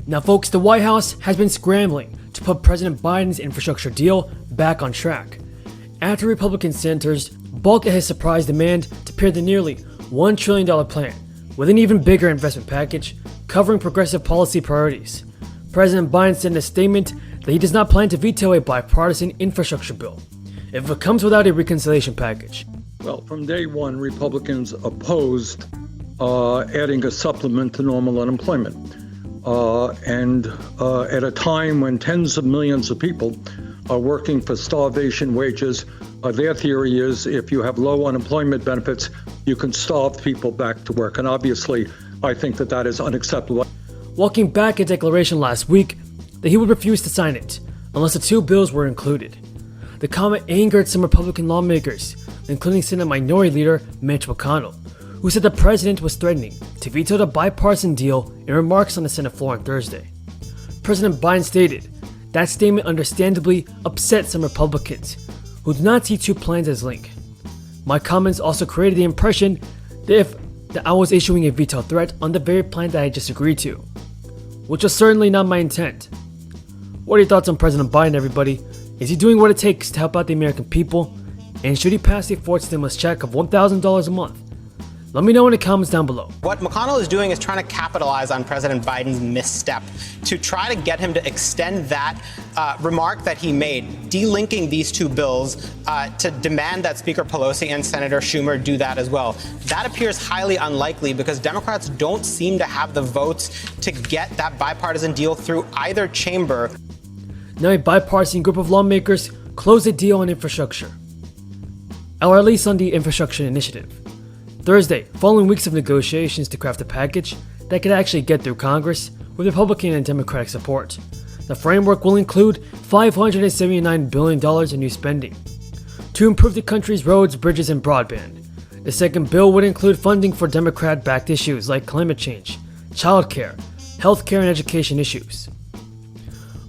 Now folks, the White House has been scrambling to put President Biden's infrastructure deal back on track, after Republican senators balked at his surprise demand to pair the nearly $1 trillion plan with an even bigger investment package covering progressive policy priorities. President Biden said in a statement that he does not plan to veto a bipartisan infrastructure bill if it comes without a reconciliation package. Well, from day one, Republicans opposed adding a supplement to normal unemployment. And at a time when tens of millions of people are working for starvation wages, their theory is if you have low unemployment benefits, you can starve people back to work. And obviously, I think that is unacceptable. Walking back a declaration last week that he would refuse to sign it unless the two bills were included. The comment angered some Republican lawmakers, including Senate Minority Leader Mitch McConnell, who said the president was threatening to veto the bipartisan deal in remarks on the Senate floor on Thursday. President Biden stated that statement understandably upset some Republicans who do not see two plans as linked. My comments also created the impression that I was issuing a veto threat on the very plan that I just agreed to, which was certainly not my intent. What are your thoughts on President Biden, everybody? Is he doing what it takes to help out the American people? And should he pass a fourth stimulus check of $1,000 a month? Let me know in the comments down below. What McConnell is doing is trying to capitalize on President Biden's misstep to try to get him to extend that remark that he made, delinking these two bills to demand that Speaker Pelosi and Senator Schumer do that as well. That appears highly unlikely because Democrats don't seem to have the votes to get that bipartisan deal through either chamber. Now a bipartisan group of lawmakers closed a deal on infrastructure, or at least on the infrastructure initiative. Thursday, following weeks of negotiations to craft a package that could actually get through Congress with Republican and Democratic support. The framework will include $579 billion in new spending to improve the country's roads, bridges, and broadband. The second bill would include funding for Democrat-backed issues like climate change, childcare, healthcare, and education issues.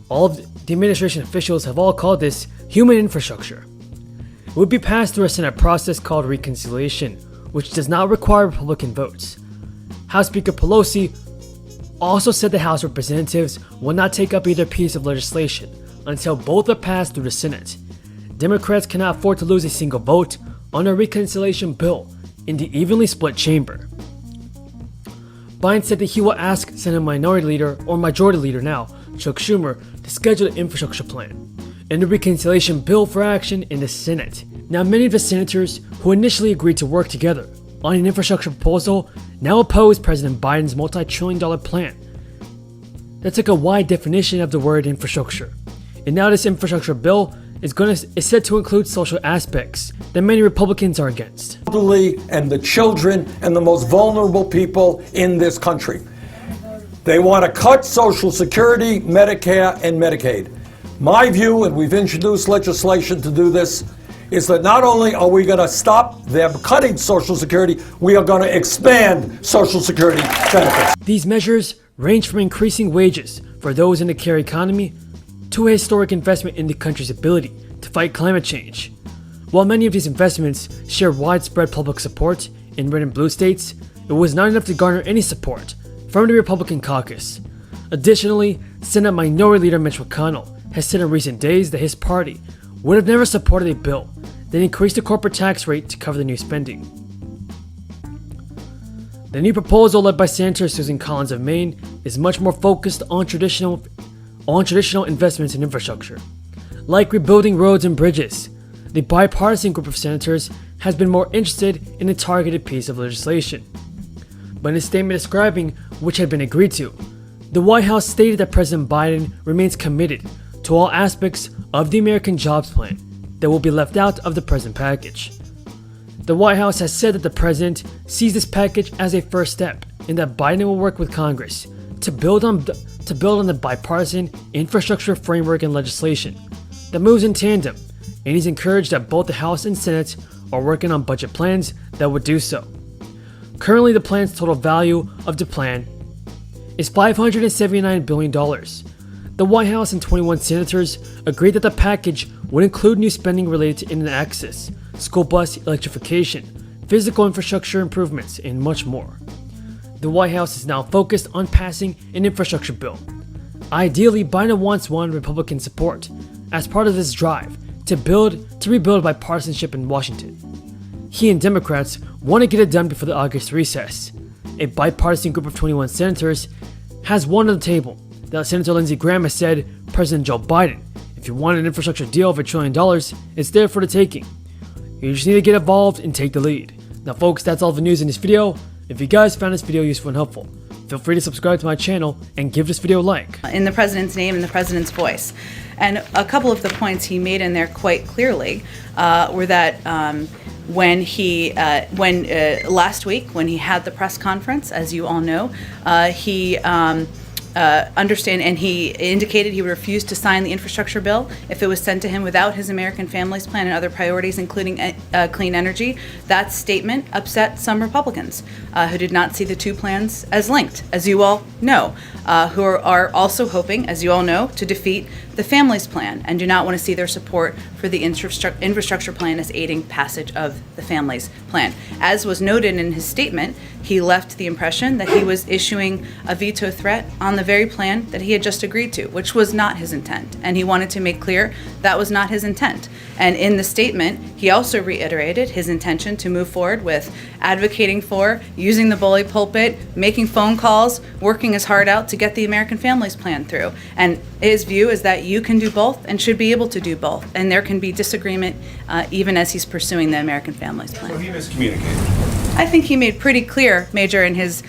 All of the administration officials have all called this human infrastructure. It would be passed through a Senate process called reconciliation, which does not require Republican votes. House Speaker Pelosi also said the House Representatives will not take up either piece of legislation until both are passed through the Senate. Democrats cannot afford to lose a single vote on a reconciliation bill in the evenly split chamber. Biden said that he will ask Senate Minority Leader, or Majority Leader now, Chuck Schumer, to schedule an infrastructure plan and a reconciliation bill for action in the Senate. Now, many of the senators who initially agreed to work together on an infrastructure proposal now oppose President Biden's multi-trillion-dollar plan that took a wide definition of the word infrastructure. And now this infrastructure bill is set to include social aspects that many Republicans are against. Elderly and the children and the most vulnerable people in this country. They want to cut Social Security, Medicare, and Medicaid. My view, and we've introduced legislation to do this, is that not only are we going to stop them cutting Social Security, we are going to expand Social Security benefits. These measures range from increasing wages for those in the care economy to a historic investment in the country's ability to fight climate change. While many of these investments share widespread public support in red and blue states, it was not enough to garner any support from the Republican caucus. Additionally, Senate Minority Leader Mitch McConnell has said in recent days that his party would have never supported a bill that increased the corporate tax rate to cover the new spending. The new proposal led by Senator Susan Collins of Maine is much more focused on traditional investments in infrastructure, like rebuilding roads and bridges. The bipartisan group of senators has been more interested in a targeted piece of legislation. But in a statement describing which had been agreed to, the White House stated that President Biden remains committed to all aspects of the American Jobs Plan that will be left out of the present package. The White House has said that the president sees this package as a first step and that Biden will work with Congress to build on the bipartisan infrastructure framework and legislation that moves in tandem, and he's encouraged that both the House and Senate are working on budget plans that would do so. Currently, the plan's total value of the plan is $579 billion. The White House and 21 senators agreed that the package would include new spending related to internet access, school bus electrification, physical infrastructure improvements, and much more. The White House is now focused on passing an infrastructure bill, Ideally, Biden wants one Republican support as part of his drive to rebuild bipartisanship in Washington. He and Democrats want to get it done before the August recess. A bipartisan group of 21 senators has one on the table. That Senator Lindsey Graham has said, President Joe Biden, if you want an infrastructure deal of $1 trillion, it's there for the taking. You just need to get involved and take the lead. Now folks, that's all the news in this video. If you guys found this video useful and helpful, feel free to subscribe to my channel and give this video a like. In the president's name and the president's voice. And a couple of the points he made in there quite clearly were that last week when he had the press conference, as you all know, he he indicated he would refuse to sign the infrastructure bill if it was sent to him without his American Families Plan and other priorities, including clean energy. That statement upset some Republicans who did not see the two plans as linked, as you all know, who are also hoping, as you all know, to defeat the Families Plan and do not want to see their support for the infrastructure plan as aiding passage of the Families Plan. As was noted in his statement, he left the impression that he was issuing a veto threat on the very plan that he had just agreed to, which was not his intent. And he wanted to make clear that was not his intent. And in the statement, he also reiterated his intention to move forward with advocating for, using the bully pulpit, making phone calls, working his heart out to get the American Families Plan through. And his view is that you can do both and should be able to do both. And there can be disagreement even as he's pursuing the American Families Plan. So he miscommunicated. I think he made pretty clear, Major, in his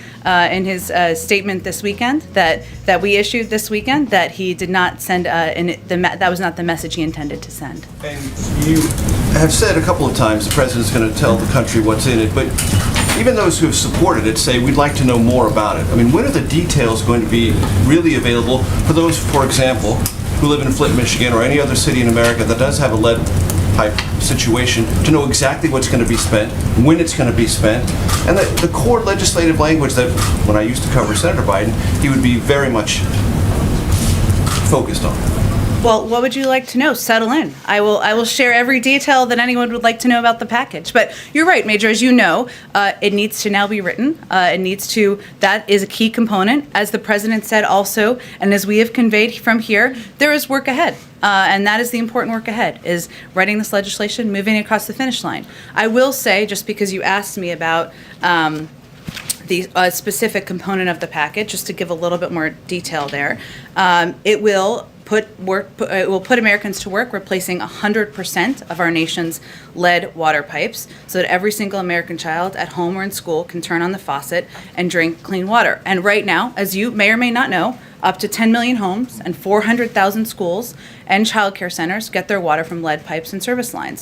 statement this weekend that we issued this weekend that he did not send that was not the message he intended to send. And you have said a couple of times the president's going to tell the country what's in it, but even those who have supported it say we'd like to know more about it. I mean, when are the details going to be really available for those, for example, who live in Flint, Michigan, or any other city in America that does have a lead pipe situation, to know exactly what's going to be spent, when it's going to be spent, and the core legislative language that, when I used to cover Senator Biden, he would be very much focused on? Well, what would you like to know? Settle in. I will share every detail that anyone would like to know about the package. But you're right, Major. As you know, it needs to now be written. That is a key component. As the president said also, and as we have conveyed from here, there is work ahead. And that is the important work ahead, is writing this legislation, moving it across the finish line. I will say, just because you asked me about the specific component of the package, just to give a little bit more detail there, it will put Americans to work replacing 100% of our nation's lead water pipes so that every single American child at home or in school can turn on the faucet and drink clean water. And right now, as you may or may not know, up to 10 million homes and 400,000 schools and child care centers get their water from lead pipes and service lines.